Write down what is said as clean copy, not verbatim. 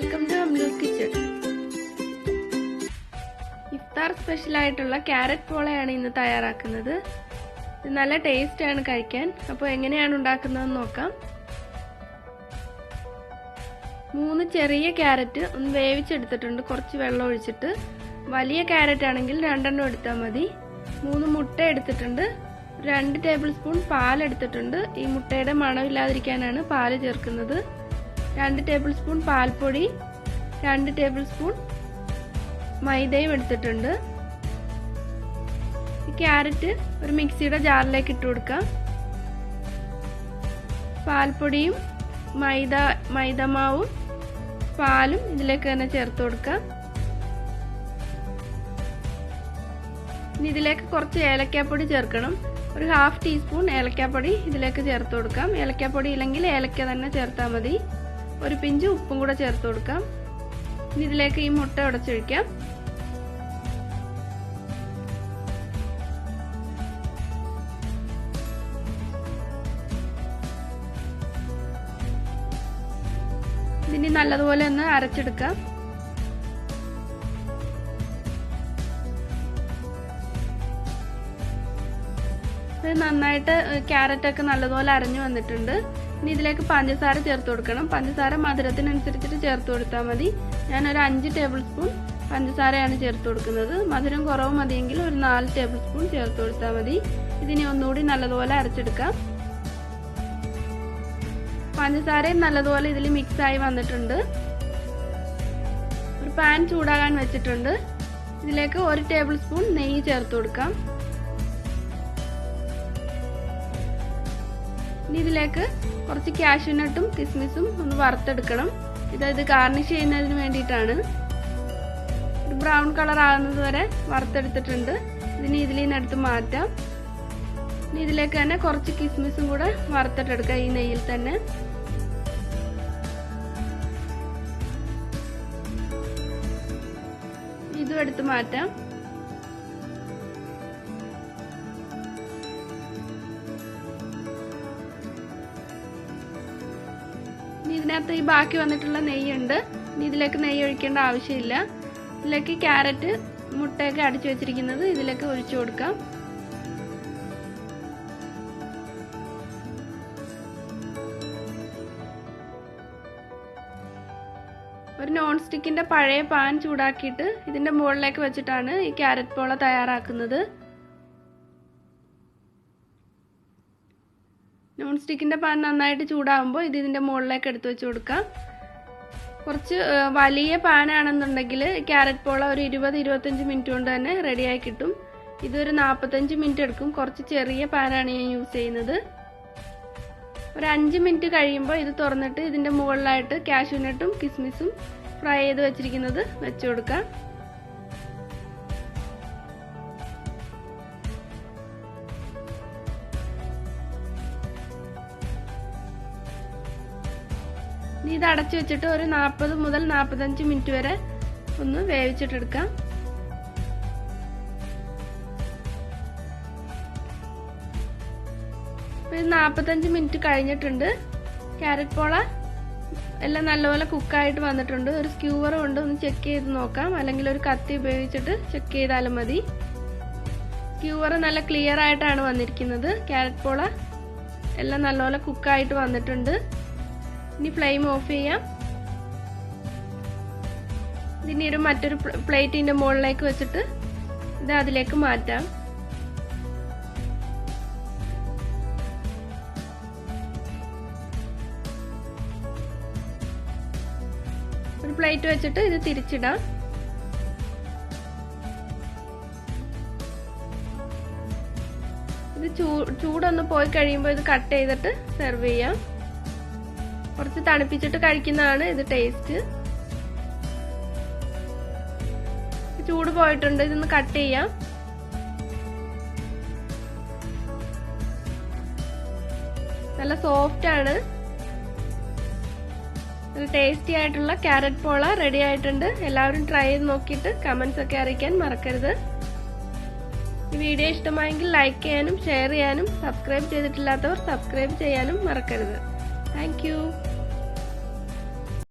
Welcome to Amlu's kitchen. Iftar special ആയിട്ടുള്ള carrot പോളയാണ് ഇന്ന് തയ്യാറാക്കുന്നത്. ഇത് നല്ല ടേസ്റ്റ് ആണ് കഴിക്കാൻ. അപ്പോൾ എങ്ങനെയാണ് ഉണ്ടാക്കുന്നതെന്ന് നോക്കാം. 3 ചെറിയ ക്യാരറ്റ് ഒന്ന് വേവിച്ചെടുത്തിട്ടുണ്ട്, കുറച്ച് വെള്ളം ഒഴിച്ചിട്ട്. വലിയ ക്യാരറ്റ് ആണെങ്കിൽ 2 എണ്ണം എടുത്താൽ മതി. 3 മുട്ട എടുത്തിട്ടുണ്ട്. 2 ടേബിൾ സ്പൂൺ പാൽ എടുത്തിട്ടുണ്ട്. ഈ മുട്ടയുടെ മണമില്ലാതിരിക്കാനാണ് പാല് ചേർക്കുന്നത്. 2 ടേബിൾ സ്പൂൺ പാൽപ്പൊടി, 2 ടേബിൾ സ്പൂൺ മൈദയും എടുത്തിട്ടുണ്ട്. ഈ ക്യാരറ്റ് ഒരു മിക്സിയുടെ ജാറിലേക്ക് ഇട്ട് കൊടുക്കാം. പാൽപ്പൊടിയും മൈദമാവും പാലും ഇതിലേക്ക് തന്നെ ചേർത്ത് കൊടുക്കാം. ഇനി ഇതിലേക്ക് കുറച്ച് ഏലക്കാപ്പൊടി ചേർക്കണം. ഒരു 1/2 ടീസ്പൂൺ ഏലക്കാപ്പൊടി ഇതിലേക്ക് ചേർത്ത് കൊടുക്കാം. ഏലക്കാപ്പൊടി ഇല്ലെങ്കിൽ ഏലക്ക തന്നെ ചേർത്താൽ മതി. ഒരു പിഞ്ച് ഉപ്പും കൂടെ ചേർത്ത് കൊടുക്കാം. ഇനി ഇതിലേക്ക് ഈ മുട്ട ഉടച്ചൊഴിക്കാം. ഇതിനി നല്ലതുപോലെ ഒന്ന് അരച്ചെടുക്കാം. ഇത് നന്നായിട്ട് ക്യാരറ്റ് ഒക്കെ നല്ലതുപോലെ അരഞ്ഞു വന്നിട്ടുണ്ട്. ഇനി ഇതിലേക്ക് പഞ്ചസാര ചേർത്ത് കൊടുക്കണം. പഞ്ചസാര മധുരത്തിനനുസരിച്ചിട്ട് ചേർത്ത് കൊടുത്താൽ മതി. ഞാനൊരു 5 ടേബിൾ സ്പൂൺ പഞ്ചസാരയാണ് ചേർത്ത് കൊടുക്കുന്നത്. മധുരം കുറവ് മതിയെങ്കിൽ ഒരു 4 ടേബിൾ സ്പൂൺ ചേർത്ത് കൊടുത്താൽ മതി. ഇതിനി ഒന്നുകൂടി നല്ലതുപോലെ അരച്ചെടുക്കാം. പഞ്ചസാരയും നല്ലതുപോലെ ഇതിൽ മിക്സ് ആയി വന്നിട്ടുണ്ട്. ഒരു പാൻ ചൂടാകാൻ വെച്ചിട്ടുണ്ട്. ഇതിലേക്ക് 1 ടേബിൾ സ്പൂൺ നെയ്യ് ചേർത്ത് കൊടുക്കാം. ഇനി ഇതിലേക്ക് കുറച്ച് കാഷ്യൂ നട്ടും കിസ്മിസും ഒന്ന് വറുത്തെടുക്കണം. ഇത് ഗാർണിഷ് ചെയ്യുന്നതിന് വേണ്ടിയിട്ടാണ്. ഒരു ബ്രൗൺ കളർ ആകുന്നത് വരെ വറുത്തെടുത്തിട്ടുണ്ട്. ഇതിന് ഇതിൽ നിന്നെടുത്ത് മാറ്റാം. ഇനി ഇതിലേക്ക് തന്നെ കുറച്ച് കിസ്മിസും കൂടെ വറുത്തിട്ടെടുക്കാം ഈ നെയ്യിൽ തന്നെ. ഇതും എടുത്ത് മാറ്റാം. ഇതിനകത്ത് ഈ ബാക്കി വന്നിട്ടുള്ള നെയ്യുണ്ട്. ഇനി ഇതിലേക്ക് നെയ്യ് ഒഴിക്കേണ്ട ആവശ്യമില്ല. ഇതിലേക്ക് ക്യാരറ്റ് മുട്ടയൊക്കെ അടിച്ചു വെച്ചിരിക്കുന്നത് ഇതിലേക്ക് ഒഴിച്ചു കൊടുക്കാം. ഒരു നോൺ സ്റ്റിക്കിന്റെ പഴയ പാൻ ചൂടാക്കിയിട്ട് ഇതിന്റെ മുകളിലേക്ക് വെച്ചിട്ടാണ് ഈ ക്യാരറ്റ് പോള തയ്യാറാക്കുന്നത്. നോൺ സ്റ്റിക്കിന്റെ പാൻ നന്നായിട്ട് ചൂടാകുമ്പോൾ ഇതിന്റെ മുകളിലേക്ക് എടുത്തു വെച്ച് കൊടുക്കാം. കുറച്ച് വലിയ പാനാണെന്നുണ്ടെങ്കിൽ ക്യാരറ്റ് പോള ഒരു 20-25 മിനിറ്റ് കൊണ്ട് തന്നെ റെഡിയായി കിട്ടും. ഇതൊരു 45 മിനിറ്റ് എടുക്കും. കുറച്ച് ചെറിയ പാനാണ് ഞാൻ യൂസ് ചെയ്യുന്നത്. ഒരു 5 മിനിറ്റ് കഴിയുമ്പോൾ ഇത് തുറന്നിട്ട് ഇതിന്റെ മുകളിലായിട്ട് കാഷ്യൂ നട്ടും കിസ്മിസും ഫ്രൈ ചെയ്ത് വെച്ചിരിക്കുന്നത് വെച്ച് കൊടുക്കാം. ഇത് അടച്ചു വെച്ചിട്ട് ഒരു 40 മുതൽ 45 മിനിറ്റ് വരെ ഒന്ന് വേവിച്ചിട്ടെടുക്കാം. ഇത് 45 മിനിറ്റ് കഴിഞ്ഞിട്ടുണ്ട്. ക്യാരറ്റ് പോള എല്ലാം നല്ലപോലെ കുക്കായിട്ട് വന്നിട്ടുണ്ട്. ഒരു സ്ക്യൂവർ കൊണ്ട് ഒന്ന് ചെക്ക് ചെയ്ത് നോക്കാം, അല്ലെങ്കിൽ ഒരു കത്തി ഉപയോഗിച്ചിട്ട് ചെക്ക് ചെയ്താലും മതി. സ്ക്യൂവർ നല്ല ക്ലിയർ ആയിട്ടാണ് വന്നിരിക്കുന്നത്. ക്യാരറ്റ് പോള എല്ലാം നല്ലപോലെ കുക്കായിട്ട് വന്നിട്ടുണ്ട്. ഇനി ഫ്ലെയിം ഓഫ് ചെയ്യാം. ഇതിന് മറ്റൊരു പ്ലേറ്റിന്റെ മുകളിലേക്ക് വെച്ചിട്ട് ഇത് അതിലേക്ക് മാറ്റാം. ഒരു പ്ലേറ്റ് വെച്ചിട്ട് ഇത് തിരിച്ചിടാം. ഇത് ചൂടൊന്ന് പോയി കഴിയുമ്പോൾ ഇത് കട്ട് ചെയ്തിട്ട് സെർവ് ചെയ്യാം. കുറച്ച് തണുപ്പിച്ചിട്ട് കഴിക്കുന്നതാണ് ഇത് ടേസ്റ്റ്. ചൂട് പോയിട്ടുണ്ട്. ഇതൊന്ന് കട്ട് ചെയ്യാം. നല്ല സോഫ്റ്റ് ആണ്. നല്ല ടേസ്റ്റി ആയിട്ടുള്ള ക്യാരറ്റ് പോള റെഡി ആയിട്ടുണ്ട്. എല്ലാവരും ട്രൈ ചെയ്ത് നോക്കിയിട്ട് കമന്റ്സ് ഒക്കെ അറിയിക്കാൻ മറക്കരുത്. ഈ വീഡിയോ ഇഷ്ടമായെങ്കിൽ ലൈക്ക് ചെയ്യാനും ഷെയർ ചെയ്യാനും സബ്സ്ക്രൈബ് ചെയ്തിട്ടില്ലാത്തവർ സബ്സ്ക്രൈബ് ചെയ്യാനും മറക്കരുത്. Thank you.